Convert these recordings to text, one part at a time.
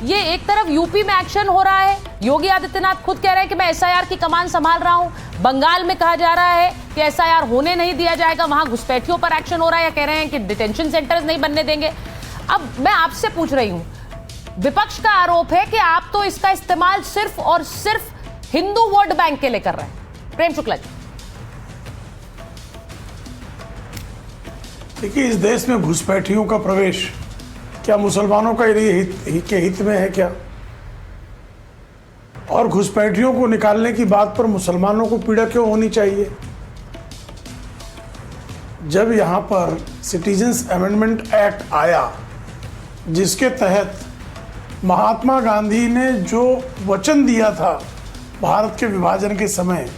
ये एक तरफ यूपी में एक्शन हो रहा है, योगी आदित्यनाथ खुद कह रहे हैं कि मैं एसआईआर की कमान संभाल रहा हूं। बंगाल में कहा जा रहा है कि एसआईआर होने नहीं दिया जाएगा, वहां घुसपैठियों पर एक्शन हो रहा है, या कह रहे हैं कि डिटेंशन सेंटर्स नहीं बनने देंगे। अब मैं आपसे पूछ रही हूं, विपक्ष का आरोप है कि आप तो इसका इस्तेमाल सिर्फ और सिर्फ हिंदू वोट बैंक के लिए कर रहे हैं। प्रेम शुक्ला जी, देखिए, इस देश में घुसपैठियों का प्रवेश क्या मुसलमानों का के हित में है क्या? और घुसपैठियों को निकालने की बात पर मुसलमानों को पीड़ा क्यों होनी चाहिए? जब यहाँ पर सिटीजन्स अमेंडमेंट एक्ट आया, जिसके तहत महात्मा गांधी ने जो वचन दिया था भारत के विभाजन के समय,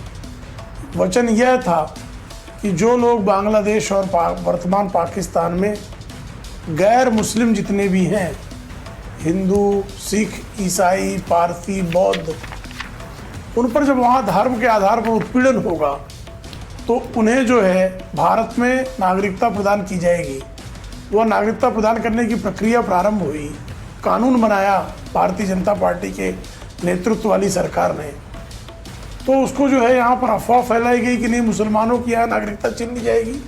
वचन यह था कि जो लोग बांग्लादेश और वर्तमान पाकिस्तान में गैर मुस्लिम जितने भी हैं, हिंदू, सिख, ईसाई, पारसी, बौद्ध, उन पर जब वहाँ धर्म के आधार पर उत्पीड़न होगा तो उन्हें जो है भारत में नागरिकता प्रदान की जाएगी। वह नागरिकता प्रदान करने की प्रक्रिया प्रारंभ हुई, कानून बनाया भारतीय जनता पार्टी के नेतृत्व वाली सरकार ने। तो उसको जो है यहाँ पर अफवाह फैलाई गई कि नहीं, मुसलमानों की यहाँ नागरिकता छीन ली जाएगी,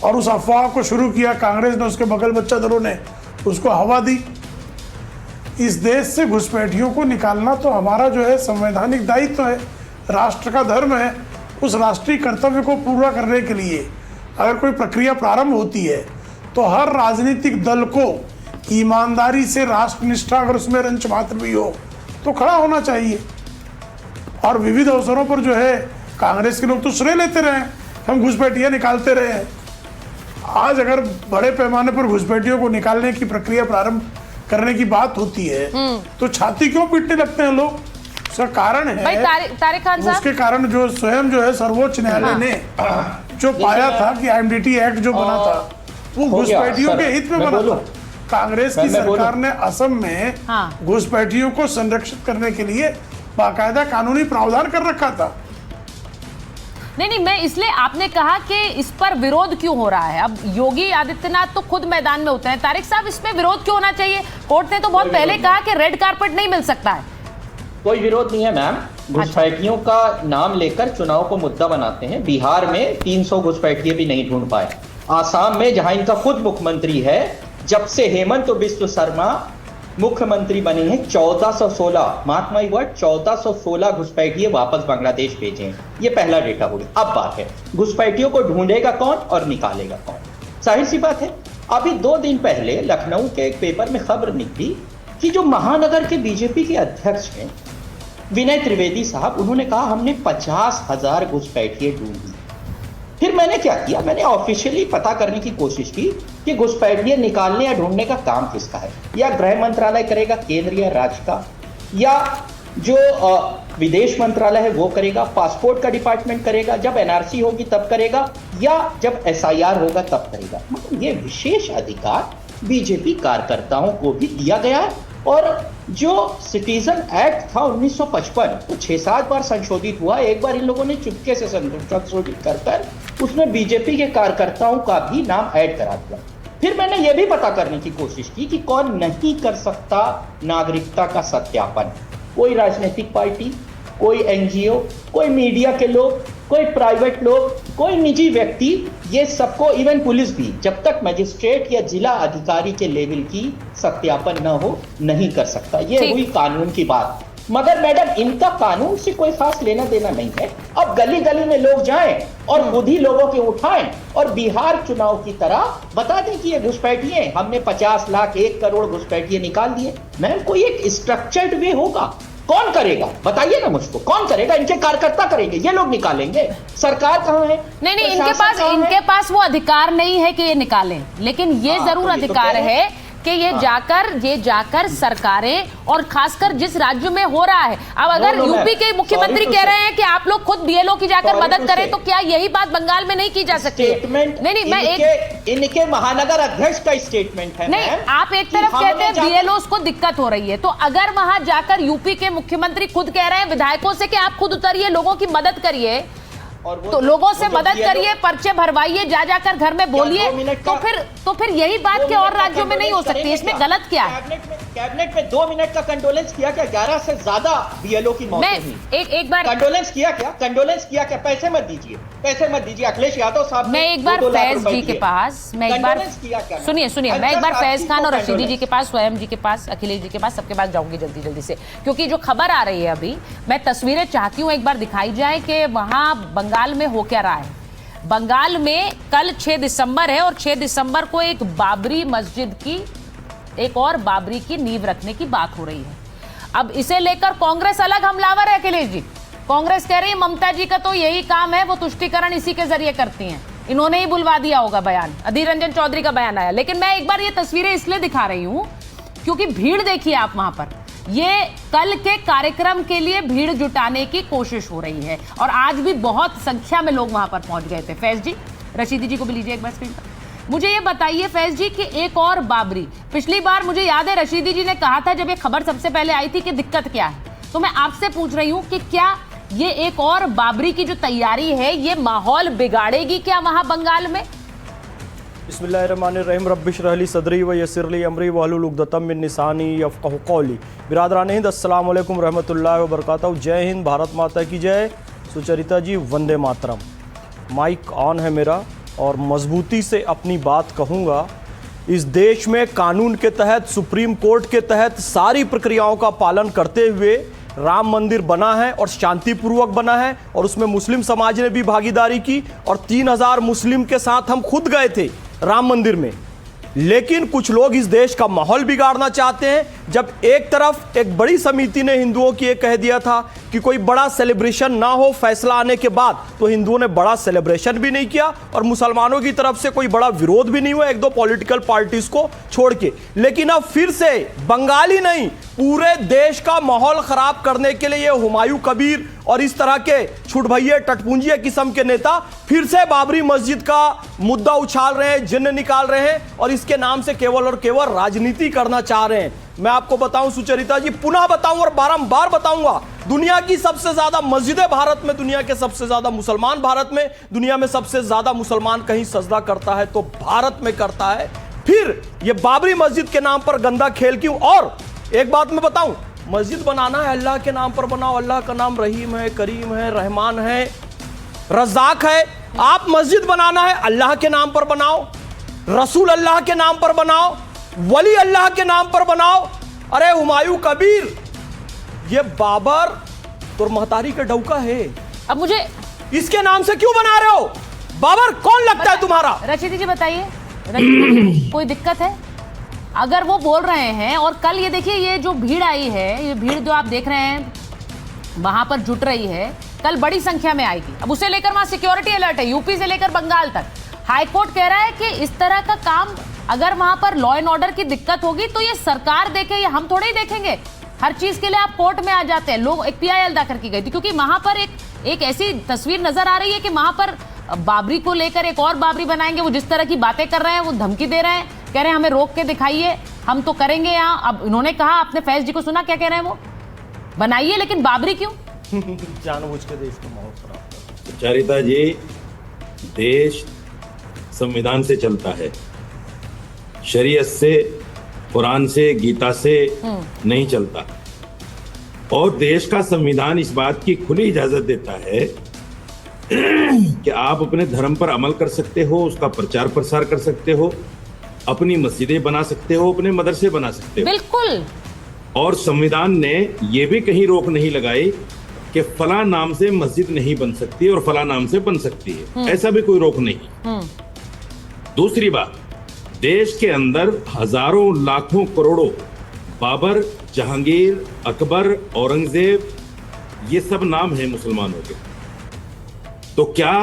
और उस अफवाह को शुरू किया कांग्रेस ने, उसके बगल बच्चा दलों ने उसको हवा दी। इस देश से घुसपैठियों को निकालना तो हमारा जो है संवैधानिक दायित्व है, राष्ट्र का धर्म है। उस राष्ट्रीय कर्तव्य को पूरा करने के लिए अगर कोई प्रक्रिया प्रारंभ होती है तो हर राजनीतिक दल को ईमानदारी से, राष्ट्रनिष्ठा अगर उसमें रंच मात्र भी हो तो खड़ा होना चाहिए। और विविध अवसरों पर जो है कांग्रेस के लोग तो श्रेय लेते रहे, हम घुसपैठियां निकालते रहे हैं। आज अगर बड़े पैमाने पर घुसपैठियों को निकालने की प्रक्रिया प्रारंभ करने की बात होती है तो छाती क्यों पीटने लगते हैं लोग? उसका कारण है भाई तारिक खान साहब, उसके कारण जो स्वयं जो है सर्वोच्च न्यायालय ने जो पाया था कि आईएमडीटी एक्ट जो बना था वो घुसपैठियों के हित में बना था। कांग्रेस की सरकार ने असम में घुसपैठियों को संरक्षित करने के लिए बाकायदा कानूनी प्रावधान कर रखा था। नहीं, मैं इसलिए, आपने कहा कि इस पर विरोध क्यों हो रहा है। अब योगी आदित्यनाथ तो खुद मैदान में उतरे हैं। तारिक साहब, इसमें विरोध क्यों होना चाहिए? कोर्ट ने तो बहुत पहले कहा कि रेड कारपेट नहीं मिल सकता है। कोई विरोध नहीं है मैम। घुसपैठियों का नाम लेकर चुनाव को मुद्दा बनाते हैं। बिहार में 300 घुसपैठिए भी नहीं ढूंढ पाए। आसाम में, जहां इनका खुद मुख्यमंत्री है, जब से हेमंत बिस्व शर्मा मुख्यमंत्री बने हैं, 1416, मार्क माय वर्ड, 1416 घुसपैठिए वापस बांग्लादेश भेजे हैं। ये पहला डेटा हो गया। अब बात है, घुसपैठियों को ढूंढेगा कौन और निकालेगा कौन? जाहिर सी बात है, अभी 2 दिन पहले लखनऊ के एक पेपर में खबर निकली कि जो महानगर के बीजेपी के अध्यक्ष हैं विनय त्रिवेदी साहब, उन्होंने कहा हमने 50,000 घुसपैठिए ढूंढी। फिर मैंने क्या किया, मैंने ऑफिशियली पता करने की कोशिश की कि घुसपैठिए निकालने या ढूंढने का काम किसका है। या गृह मंत्रालय करेगा, केंद्र या राज्य का, या जो विदेश मंत्रालय है वो करेगा, पासपोर्ट का डिपार्टमेंट करेगा, जब एनआरसी होगी तब करेगा, या जब एसआईआर होगा तब करेगा। मतलब ये विशेष अधिकार बीजेपी कार्यकर्ताओं को भी दिया गया है। और जो सिटीजन एक्ट था 1955, वो 6-7 बार संशोधित हुआ। एक बार इन लोगों ने चुपके से संशोधित कर उसमें बीजेपी के कार्यकर्ताओं का भी नाम ऐड करा दिया। फिर मैंने यह भी पता करने की कोशिश की कि कौन नहीं कर सकता नागरिकता का सत्यापन। कोई राजनीतिक पार्टी, कोई एनजीओ, कोई मीडिया के लोग, कोई प्राइवेट लोग, कोई निजी व्यक्ति, ये सबको, इवन पुलिस भी, जब तक मजिस्ट्रेट या जिला अधिकारी के लेवल की सत्यापन न हो नहीं कर सकता। ये हुई कानून की बात। मगर मैडम, इनका कानून से कोई खास लेना देना नहीं है। अब गली गली में लोग जाएं और खुद ही लोगों के उठाएं और बिहार चुनाव की तरह बता दें कि ये घुसपैठिए, हमने 50 लाख 1 करोड़ घुसपैठिए निकाल दिए। मैम, कोई एक स्ट्रक्चर्ड वे होगा। कौन करेगा बताइए ना मुझको, कौन करेगा? इनके कार्यकर्ता करेंगे, ये लोग निकालेंगे। सरकार कहाँ है? नहीं, इनके पास वो अधिकार नहीं है कि ये निकालें, लेकिन ये जरूर अधिकार है कि ये जाकर सरकारें, और खासकर जिस राज्य में हो रहा है। अब अगर यूपी के मुख्यमंत्री कह रहे हैं कि आप लोग खुद बीएलओ की जाकर मदद करें, तो क्या यही बात बंगाल में नहीं की जा सकती है? नहीं, मैं इनके महानगर अध्यक्ष का स्टेटमेंट है। नहीं, आप एक तरफ कहते हैं बीएलओ को दिक्कत हो रही है, तो अगर वहां जाकर यूपी के मुख्यमंत्री खुद कह रहे हैं विधायकों से कि आप खुद उतरिए, लोगों की मदद करिए, और वो तो लोगों से वो जो मदद BLO करिए, पर्चे भरवाइए, जा जाकर घर में बोलिए, 2 मिनट तो का- फिर यही बात के और राज्यों में नहीं हो सकती। इसमें गलत क्या है? कैबिनेट में 2 मिनट का कंडोलेंस किया क्या? 11 से ज्यादा BLO की मौतें मैं हुई। एक बार कंडोलेंस किया क्या? कंडोलेंस किया क्या? पैसे मत दीजिए, पैसे मत दीजिए। अखिलेश यादव साहब मैं एक बार फैज जी के पास, मैं एक बार सुनिए मैं एक बार फैज खान और रशीदी जी के पास, स्वयं जी के पास, अखिलेश जी के पास, सबके पास जाऊंगी जल्दी से, क्योंकि जो खबर आ रही है अभी, मैं तस्वीरें चाहती हूँ एक बार दिखाई जाए कि वहां बंगाल में हो क्या रहा है। बंगाल में कल 6 दिसंबर है और 6 दिसंबर को एक बाबरी मस्जिद की, एक और बाबरी की नींव रखने की बात हो रही है। अब इसे लेकर कांग्रेस अलग हमलावर है। अखिलेश जी, कांग्रेस कह रही है ममता जी का तो यही काम है, वो तुष्टीकरण इसी के जरिए करती हैं, इन्होंने ही बुलवा दिया होगा बयान। अधीर रंजन चौधरी का बयान आया। लेकिन मैं एक बार ये तस्वीरें इसलिए दिखा रही हूं क्योंकि भीड़ देखिए आप वहां पर, ये कल के कार्यक्रम के लिए भीड़ जुटाने की कोशिश हो रही है और आज भी बहुत संख्या में लोग वहां पर पहुंच गए थे। फैज जी, रशीदी जी को भी लीजिए एक बार स्क्रीन पर। मुझे ये बताइए फैज जी कि एक और बाबरी, पिछली बार मुझे याद है रशीदी जी ने कहा था जब ये खबर सबसे पहले आई थी कि दिक्कत क्या है, तो मैं आपसे पूछ रही हूं कि क्या ये एक और बाबरी की जो तैयारी है ये माहौल बिगाड़ेगी क्या वहां बंगाल में? बिस्मिल्लाहिर्रहमानिर्रहीम, रब्बिश रहली सदरी व यस्सिरली अमरी वहलुल उक़दतम मिन लिसानी यफ़क़हू क़ौली। बिरादरान हिंद, अस्सलाम वालेकुम रहमतुल्लाहि व बरकातहू। जय हिंद, भारत माता की जय। सुचरिता जी, वंदे मातरम। माइक ऑन है मेरा और मजबूती से अपनी बात कहूँगा। इस देश में कानून के तहत, सुप्रीम कोर्ट के तहत सारी प्रक्रियाओं का पालन करते हुए राम मंदिर बना है और शांतिपूर्वक बना है और उसमें मुस्लिम समाज ने भी भागीदारी की और 3000 मुस्लिम के साथ हम खुद गए थे राम मंदिर में। लेकिन कुछ लोग इस देश का माहौल बिगाड़ना चाहते हैं। जब एक तरफ एक बड़ी समिति ने हिंदुओं की ये कह दिया था कि कोई बड़ा सेलिब्रेशन ना हो फैसला आने के बाद, तो हिंदुओं ने बड़ा सेलिब्रेशन भी नहीं किया और मुसलमानों की तरफ से कोई बड़ा विरोध भी नहीं हुआ, एक दो पॉलिटिकल पार्टीज को छोड़ के। लेकिन अब फिर से बंगाली नहीं, पूरे देश का माहौल खराब करने के लिए हुमायूं कबीर और इस तरह के छुटभैये टटपुंजिया किस्म के नेता फिर से बाबरी मस्जिद का मुद्दा उछाल रहे हैं, जिन्न निकाल रहे हैं और इसके नाम से केवल और केवल राजनीति करना चाह रहे हैं। मैं आपको बताऊं सुचरिता जी, पुनः बताऊं और बारंबार बताऊंगा, दुनिया की सबसे ज्यादा मस्जिदें भारत में, दुनिया के सबसे ज्यादा मुसलमान भारत में, दुनिया में सबसे ज्यादा मुसलमान कहीं सजदा करता है तो भारत में करता है। फिर यह बाबरी मस्जिद के नाम पर गंदा खेल क्यों? और एक बात मैं बताऊं, मस्जिद बनाना है अल्लाह के नाम पर बनाओ। अल्लाह का नाम रहीम है, करीम है, रहमान है, रज़ाक है। आप मस्जिद बनाना है अल्लाह के नाम पर बनाओ, रसूल अल्लाह के नाम पर बनाओ, वली अल्लाह के नाम पर बनाओ। अरे हुमायूं कबीर, ये बाबर तो महतारी का डौका है, अब मुझे इसके नाम से क्यों बना रहे हो? बाबर कौन लगता है तुम्हारा? रशीदी जी बताइए, रशीदी जी, कोई दिक्कत है अगर वो बोल रहे हैं? और कल ये देखिए, ये जो भीड़ आई है, ये भीड़ जो आप देख रहे हैं वहां पर जुट रही है, कल बड़ी संख्या में आएगी। अब उसे लेकर वहां सिक्योरिटी अलर्ट है, यूपी से लेकर बंगाल तक। हाईकोर्ट कह रहा है कि इस तरह का काम अगर वहां पर लॉ एंड ऑर्डर की दिक्कत होगी तो ये सरकार देखे, ये हम थोड़े ही देखेंगे। हर चीज के लिए आप कोर्ट में आ जाते हैं। लोग, एक PIL दाखिल की गई थी क्योंकि वहां पर एक ऐसी तस्वीर नजर आ रही है कि वहां पर बाबरी को लेकर एक और बाबरी बनाएंगे। वो जिस तरह की बातें कर रहे हैं, वो धमकी दे रहे हैं, कह रहे हैं हमें रोक के दिखाइए, हम तो करेंगे यहाँ। अब इन्होंने कहा, आपने फैज जी को सुना क्या कह रहे हैं? वो बनाइए, लेकिन बाबरी क्यों? जानबूझ के देश का माहौल खराब। सुचरिता जी, देश संविधान से चलता है, शरीयत से, कुरान से, गीता से नहीं चलता। और देश का संविधान इस बात की खुली इजाजत देता है कि आप अपने धर्म पर अमल कर सकते हो, उसका प्रचार प्रसार कर सकते हो, अपनी मस्जिदें बना सकते हो, अपने मदरसे बना सकते हो। बिल्कुल। और संविधान ने यह भी कहीं रोक नहीं लगाई कि फला नाम से मस्जिद नहीं बन सकती और फला नाम से बन सकती है, ऐसा भी कोई रोक नहीं। दूसरी बात, देश के अंदर हजारों, लाखों, करोड़ों बाबर, जहांगीर, अकबर, औरंगजेब, ये सब नाम है मुसलमानों के। तो क्या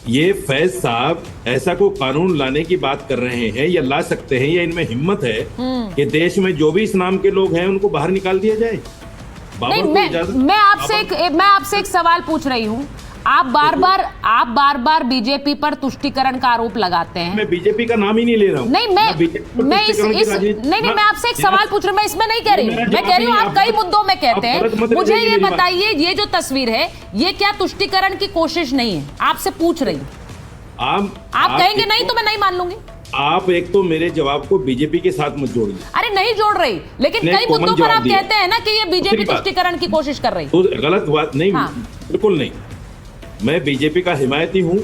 ये फैज साहब ऐसा कोई कानून लाने की बात कर रहे हैं या ला सकते हैं, या इनमें हिम्मत है कि देश में जो भी इस नाम के लोग हैं उनको बाहर निकाल दिया जाए? नहीं, मैं आपसे एक सवाल पूछ रही हूं। आप बार बार बीजेपी पर तुष्टीकरण का आरोप लगाते हैं। मैं बीजेपी का नाम ही नहीं ले रहा हूँ। नहीं, मैं आपसे एक सवाल पूछ रही हूँ, मैं इसमें नहीं कह रही हूँ, मैं कह रही हूँ आप कई मुद्दों में कहते हैं। मुझे ये बताइए, ये जो तस्वीर है ये क्या तुष्टीकरण की कोशिश नहीं है? आपसे पूछ रही हूँ। आप कहेंगे नहीं तो मैं नहीं मान लूंगी। आप एक तो मेरे जवाब को बीजेपी के साथ मत जोड़िए। अरे नहीं जोड़ रही, लेकिन कई मुद्दों पर आप कहते हैं ना कि ये बीजेपी तुष्टीकरण की कोशिश कर रही। तो गलत बात नहीं, बिल्कुल नहीं। मैं बीजेपी का हिमायती हूं,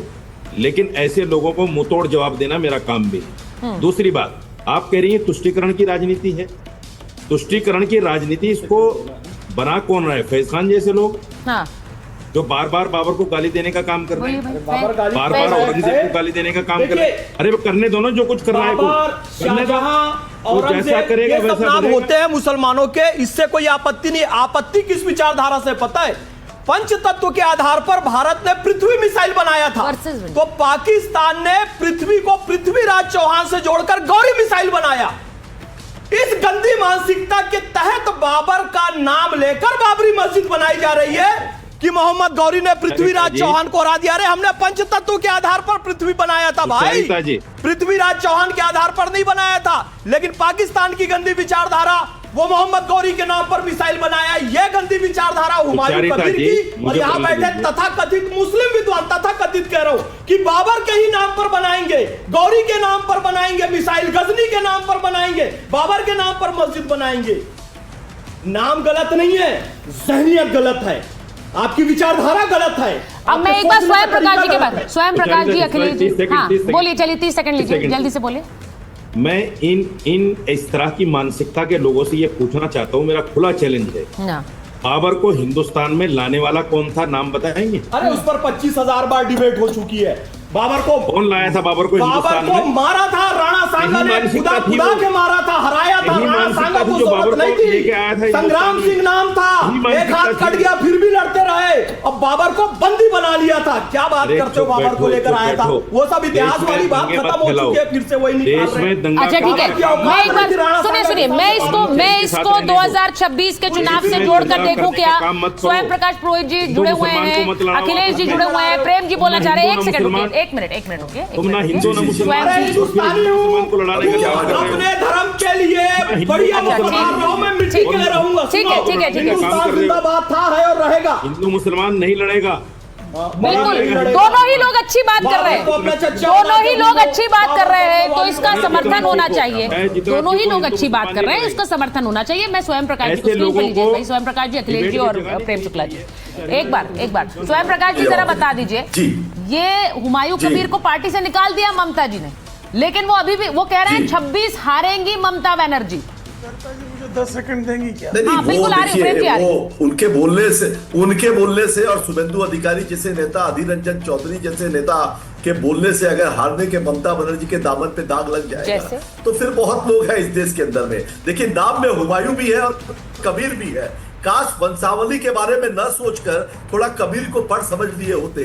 लेकिन ऐसे लोगों को मुंहतोड़ जवाब देना मेरा काम भी है। दूसरी बात, आप कह रही हैं तुष्टीकरण की राजनीति है। तुष्टीकरण की राजनीति इसको बना कौन रहा है? फैज खान जैसे लोग, हाँ, जो बार बार बाबर को गाली देने का काम कर रहे हैं, बार बार औरंगजेब को गाली देने का काम कर रहे हैं। अरे वो करने दो ना, जो कुछ करना है करने दो, वो जैसा करेगा वैसा नाम होते हैं मुसलमानों के, इससे कोई आपत्ति नहीं। आपत्ति किस विचारधारा से पता है? पंच तत्व के आधार पर भारत ने पृथ्वी मिसाइल बनाया था, तो पाकिस्तान ने पृथ्वी को पृथ्वीराज चौहान से जोड़कर गौरी मिसाइल बनाया। इस गंदी मानसिकता के तहत बाबर का नाम लेकर बाबरी मस्जिद बनाई जा रही है कि मोहम्मद गौरी ने पृथ्वीराज चौहान को हरा दिया। रे हमने पंच तत्वों के आधार पर पृथ्वी बनाया था भाई, पृथ्वीराज चौहान के आधार पर नहीं बनाया था। लेकिन पाकिस्तान की गंदी विचारधारा, वो मोहम्मद गौरी के नाम पर मिसाइल बनाया। यह गंदी विचारधारा हुमायूं कबीर की, और यहाँ बैठे तथाकथित मुस्लिम विद्वान, तथाकथित कह रहा हूं कि बाबर के ही नाम पर बनाएंगे, गौरी के नाम पर बनाएंगे मिसाइल, गजनी के नाम पर बनाएंगे, बाबर के नाम पर मस्जिद बनाएंगे। नाम गलत नहीं है, जहनियत गलत है, आपकी विचारधारा गलत है। अब मैं एक बार स्वयं प्रकाश जी के बाद, स्वयं प्रकाश जी, अखिलेश जी, हाँ बोलिए, चलिए 30 सेकंड लीजिए, जल्दी से बोलिए। मैं इन इस तरह की मानसिकता के लोगों से ये पूछना चाहता हूँ, मेरा खुला चैलेंज है, बाबर को हिंदुस्तान में लाने वाला कौन था? नाम बताएंगे? अरे उस पर 25,000 बार डिबेट हो चुकी है। बाबर को कौन लाया था? बाबर को हिंदुस्तान में मारा था राणा सांगा ने, खुदा के मारा था, हराया था। राणा सांगा को जरूरत नहीं थी, संग्राम सिंह नाम था, एक हाथ कट गया फिर भी लड़ते रहे, अब बाबर को बंदी बना लिया था। क्या बात करते हो? बाबर को लेकर आया था, वो सब इतिहास वाली बात खत्म हो चुकी है, फिर से वही निकाल रहे हैं। अच्छा ठीक है, मैं एक बार सुनिए, मैं इसको 2026 के चुनाव से जोड़कर देखूं क्या? स्वयं प्रकाश पुरोहित जी जुड़े हुए हैं, अखिलेश जी जुड़े हुए हैं, प्रेम जी बोलना चाह रहे हैं। एक सेकंड, एक मिनट रुकिए। तुम ना हिंदू ना मुसलमान को लड़ाने का क्या कर रहे हो? अपने धर्म के लिए बढ़िया मुसलमान रहूं, मैं मिट्टी के लिए रहूंगा। ठीक है, ठीक है, ठीक है, जिंदाबाद था, है और रहेगा। हिंदू मुसलमान नहीं लड़ेगा, बिल्कुल, दोनों ही लोग अच्छी बात कर रहे हैं, दोनों ही लोग अच्छी बात कर रहे हैं, तो इसका समर्थन होना चाहिए। दोनों ही लोग अच्छी बात कर रहे हैं, इसका समर्थन होना चाहिए। मैं स्वयं प्रकाश जी को स्क्रीन पर लीजिए भाई, स्वयं प्रकाश जी, अखिलेश जी और प्रेम शुक्ला जी, एक बार स्वयं प्रकाश जी जरा बता दीजिए। ये हुमायूं कबीर को पार्टी से निकाल दिया ममता जी ने, लेकिन वो अभी भी वो कह रहे हैं 26 हारेंगी ममता बनर्जी। मुझे 10 सेकंड देंगी क्या? नहीं, बिल्कुल आ रही है, वो उनके बोलने से और शुभेंदु अधिकारी जैसे नेता, अधीर रंजन चौधरी जैसे नेता के बोलने से अगर हारने के ममता बनर्जी के दामन पे दाग लग जाएगा तो फिर बहुत लोग हैं इस देश के अंदर में। देखिए, नाम में हुमायूं भी है और कबीर भी है। काश वंशावली के बारे में न सोचकर थोड़ा कबीर को पढ़ समझ लिए होते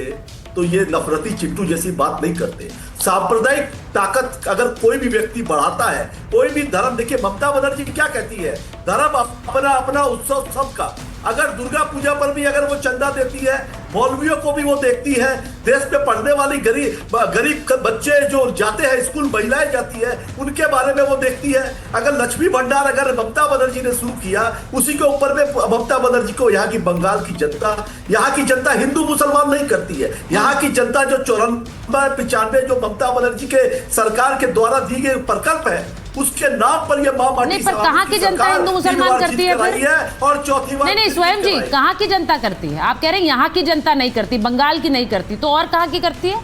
तो ये नफरती चिट्टू जैसी बात नहीं करते। सांप्रदायिक ताकत अगर कोई भी व्यक्ति बढ़ाता है, कोई भी धर्म, देखिए ममता बनर्जी क्या कहती है, धर्म अपना अपना उत्सव सबका। अगर दुर्गा पूजा पर भी अगर वो चंदा देती है, मौलवियों को भी वो देखती है, देश में पढ़ने वाली गरीब बच्चे जो जाते हैं स्कूल, महिलाएं जाती है, उनके बारे में वो देखती है। अगर लक्ष्मी भंडार अगर ममता बनर्जी ने शुरू किया, उसी के ऊपर में ममता बनर्जी को यहाँ की बंगाल की जनता हिंदू मुसलमान नहीं करती है। यहाँ की जनता जो 94-95 जो ममता बनर्जी के सरकार के द्वारा दी गई प्रकल्प है, उसके नाम पर ये मां माटी पर कहाँ की जनता हिंदू मुसलमान करती है फिर? और चौथी बार नहीं, स्वयं जी, कहाँ की जनता करती है? आप कह रहे हैं यहाँ की जनता नहीं करती, बंगाल की नहीं करती, तो और कहाँ की करती है?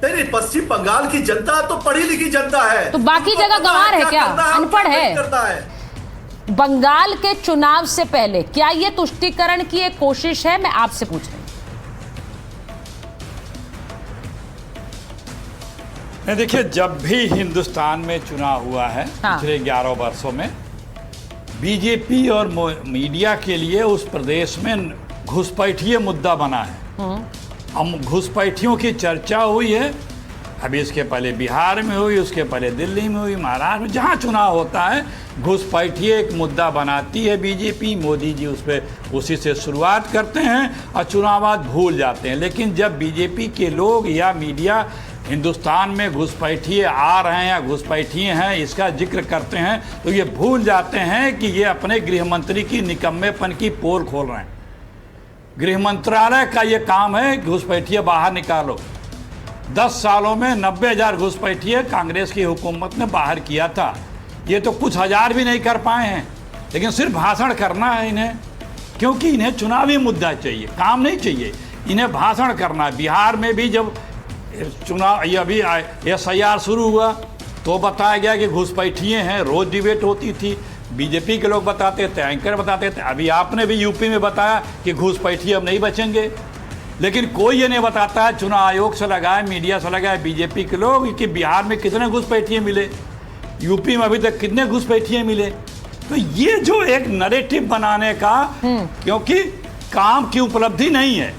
नहीं, पश्चिम बंगाल की जनता तो पढ़ी लिखी जनता है, तो बाकी जगह गंवार है क्या? अनपढ़ है? बंगाल के चुनाव से पहले क्या ये तुष्टीकरण की एक कोशिश है? मैं आपसे पूछ रही हूँ। देखिए, जब भी हिंदुस्तान में चुनाव हुआ है पिछले 11 वर्षों में, बीजेपी और मीडिया के लिए उस प्रदेश में घुसपैठिए मुद्दा बना है। हम घुसपैठियों की चर्चा हुई है अभी इसके पहले बिहार में हुई, उसके पहले दिल्ली में हुई, महाराष्ट्र में, जहाँ चुनाव होता है घुसपैठिए एक मुद्दा बनाती है बीजेपी। मोदी जी उस पर उसी से शुरुआत करते हैं और चुनाव बाद भूल जाते हैं। लेकिन जब बीजेपी के लोग या मीडिया हिंदुस्तान में घुसपैठिए आ रहे हैं या घुसपैठिए हैं इसका जिक्र करते हैं तो ये भूल जाते हैं कि ये अपने गृह मंत्री की निकम्मेपन की पोल खोल रहे हैं। गृह मंत्रालय का ये काम है घुसपैठिए बाहर निकालो। 10 सालों में 90,000 घुसपैठिए कांग्रेस की हुकूमत ने बाहर किया था। ये तो कुछ हजार भी नहीं कर पाए हैं, लेकिन सिर्फ भाषण करना है इन्हें, क्योंकि इन्हें चुनावी मुद्दा चाहिए, काम नहीं चाहिए, इन्हें भाषण करना है। बिहार में भी जब चुनाव ये अभी SIR शुरू हुआ तो बताया गया कि घुसपैठिए हैं, रोज डिबेट होती थी, बीजेपी के लोग बताते थे, एंकर बताते थे। अभी आपने भी यूपी में बताया कि घुसपैठिए अब नहीं बचेंगे, लेकिन कोई ये नहीं बताता है, चुनाव आयोग से लगाए, मीडिया से लगाए, बीजेपी के लोग, कि बिहार में कितने घुसपैठिए मिले, यूपी में अभी तक कितने घुसपैठिए मिले। तो ये जो एक नैरेटिव बनाने का, क्योंकि काम की उपलब्धि नहीं है,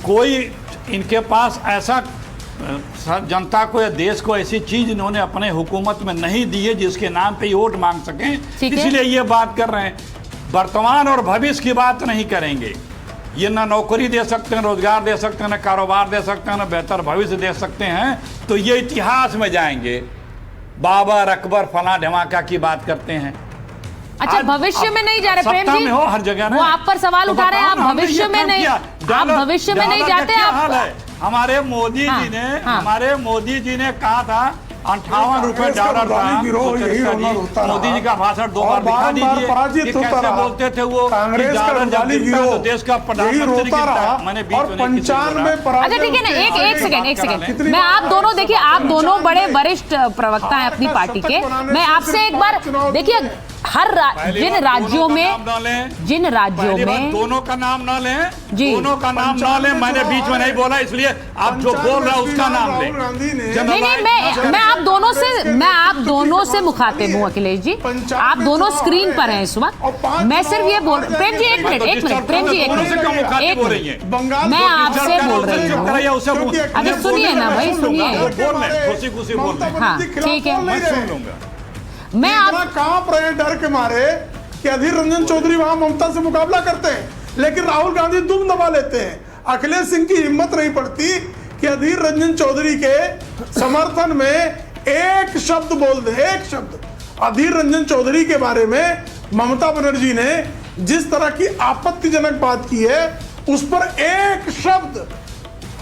कोई इनके पास ऐसा जनता को या देश को ऐसी चीज इन्होंने अपने हुकूमत में नहीं दी है जिसके नाम पे वोट मांग सकें, इसलिए ये बात कर रहे हैं। वर्तमान और भविष्य की बात नहीं करेंगे। ये ना नौकरी दे सकते हैं, रोजगार दे सकते हैं, ना कारोबार दे सकते हैं, ना बेहतर भविष्य दे सकते हैं, तो ये इतिहास में जाएंगे। बाबर अकबर फला धमाका की बात करते हैं। अच्छा, भविष्य में नहीं जा रहे प्रेम जी, हो हर जगह वो आप पर सवाल उठा रहे हैं। आप भविष्य में नहीं, आप भविष्य में नहीं जाते। आप हमारे मोदी जी ने, हमारे मोदी जी ने कहा था 58 रुपए डॉलर था। मोदी जी का भाषण 2 बार दिखा दीजिए, कैसे बोलते थे वो कांग्रेस का रवाली तो देश का प्रधानमंत्री मैंने 95 अच्छा ठीक है ना, एक सेकंड मैं आप दोनों, देखिए आप दोनों बड़े वरिष्ठ प्रवक्ता हैं अपनी पार्टी के। मैं आपसे एक बार, देखिए जिन राज्यों में दोनों का नाम ना लें जी, दोनों का नाम ना लें। मैंने बीच में नहीं बोला, इसलिए आप जो बोल रहे हैं उसका नाम लें। नहीं, मैं आप दोनों से मुखातिब हूँ अखिलेश जी। आप दोनों स्क्रीन पर हैं इस वक्त। मैं सिर्फ ये बोल, प्रेम जी एक मिनट, प्रेम जी एक मिनट, मैं आपसे बोल रही हूँ। अरे सुनिए ना भाई, सुनिए। खुशी बोल रहे हैं। हाँ ठीक है, मैं सुन लूंगा। मैं आप कांप रहे हैं डर के मारे कि अधीर रंजन चौधरी वहां ममता से मुकाबला करते हैं, लेकिन राहुल गांधी दुम दबा लेते हैं। अखिलेश सिंह की हिम्मत नहीं पड़ती कि अधीर रंजन चौधरी के समर्थन में एक शब्द बोल दे, एक शब्द। अधीर रंजन चौधरी के बारे में ममता बनर्जी ने जिस तरह की आपत्तिजनक बात की है, उस पर एक शब्द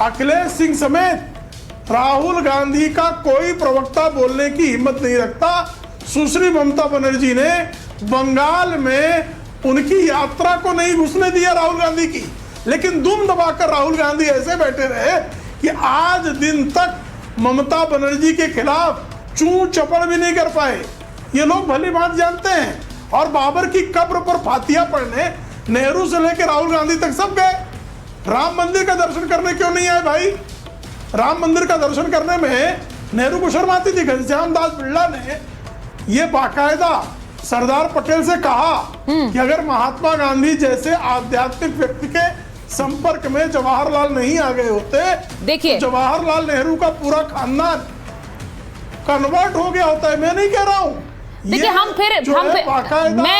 अखिलेश सिंह समेत राहुल गांधी का कोई प्रवक्ता बोलने की हिम्मत नहीं रखता। सुश्री ममता बनर्जी ने बंगाल में उनकी यात्रा को नहीं घुसने दिया राहुल गांधी की, लेकिन दुम दबाकर राहुल गांधी ऐसे बैठे रहे कि आज दिन तक ममता बनर्जी के खिलाफ चू चपड़ भी नहीं कर पाए। ये लोग भली बात जानते हैं। और बाबर की कब्र पर फातिया पढ़ने नेहरू से लेकर राहुल गांधी तक सब गए। राम मंदिर का दर्शन करने क्यों नहीं आए भाई? राम मंदिर का दर्शन करने में नेहरू को शर्म आती थी। घनश्याम दास बिरला ने ये बाकायदा सरदार पटेल से कहा कि अगर महात्मा गांधी जैसे आध्यात्मिक व्यक्ति के संपर्क में जवाहरलाल नहीं आ गए होते, देखिए तो जवाहरलाल नेहरू का पूरा खानदान कन्वर्ट हो गया होता है। मैं नहीं कह रहा हूं। देखिए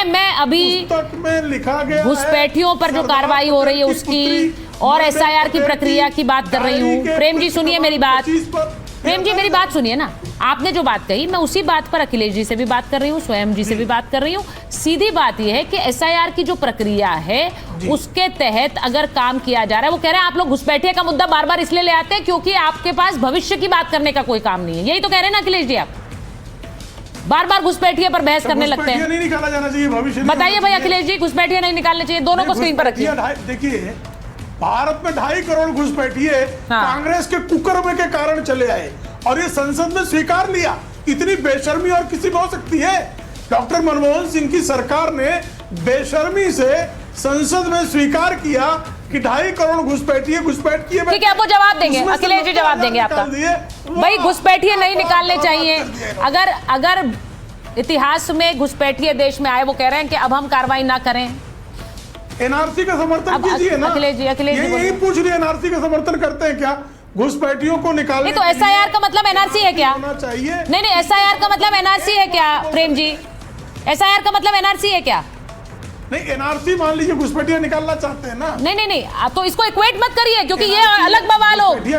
मैं अभी पुस्तक में लिखा गया घुसपैठियों पर जो कार्रवाई हो रही है उसकी और SIR की प्रक्रिया की बात कर रही हूँ। प्रेम जी सुनिए मेरी बात, प्रेम जी मेरी बात सुनिए ना। आपने जो बात कही, मैं उसी बात पर अखिलेश जी से भी बात कर रही हूँ, स्वयं जी से भी बात कर रही हूँ। सीधी बात यह है कि SIR की जो प्रक्रिया है उसके तहत अगर काम किया जा रहा है, वो कह रहे हैं आप लोग घुसपैठिए का मुद्दा बार बार इसलिए ले आते हैं क्योंकि आपके पास भविष्य की बात करने का कोई काम नहीं है। यही तो कह रहे हैं ना अखिलेश जी, आप बार बार घुसपैठिए पर बहस करने लगते हैं। नहीं निकाला जाना चाहिए भविष्य। बताइए भाई अखिलेश जी, घुसपैठिए नहीं निकालने चाहिए, दोनों को स्क्रीन पर रखिए। देखिए भारत में 2.5 करोड़ घुसपैठिए कांग्रेस के कुकर्म के कारण चले आए और ये संसद में स्वीकार लिया। इतनी बेशर्मी और किसी में हो सकती है? डॉक्टर मनमोहन सिंह की सरकार ने बेशर्मी से संसद में स्वीकार किया कि 2.5 करोड़ घुसपैठिए ठीक है, वो जवाब देंगे, अखिलेश जी जवाब देंगे आपका। भाई घुसपैठिए नहीं निकालने चाहिए। अगर इतिहास में घुसपैठिए देश में आए, वो कह रहे हैं कि अब हम कार्रवाई ना करें। NRC का समर्थन कीजिए ना अखिलेश जी यही पूछ रही है, NRC का समर्थन करते हैं क्या? घुसपैठियों को निकालने नहीं तो एसआईआर का मतलब एनआरसी है क्या? होना चाहिए। नहीं एसआईआर का मतलब एनआरसी है क्या प्रेम जी? एसआईआर का मतलब एनआरसी है क्या? नहीं, एनआरसी मान लीजिए घुसपैठिया निकालना चाहते हैं ना। नहीं तो इसको इक्वेट मत करिए, क्योंकि ये अलग बवाल हो। घुसपैठिया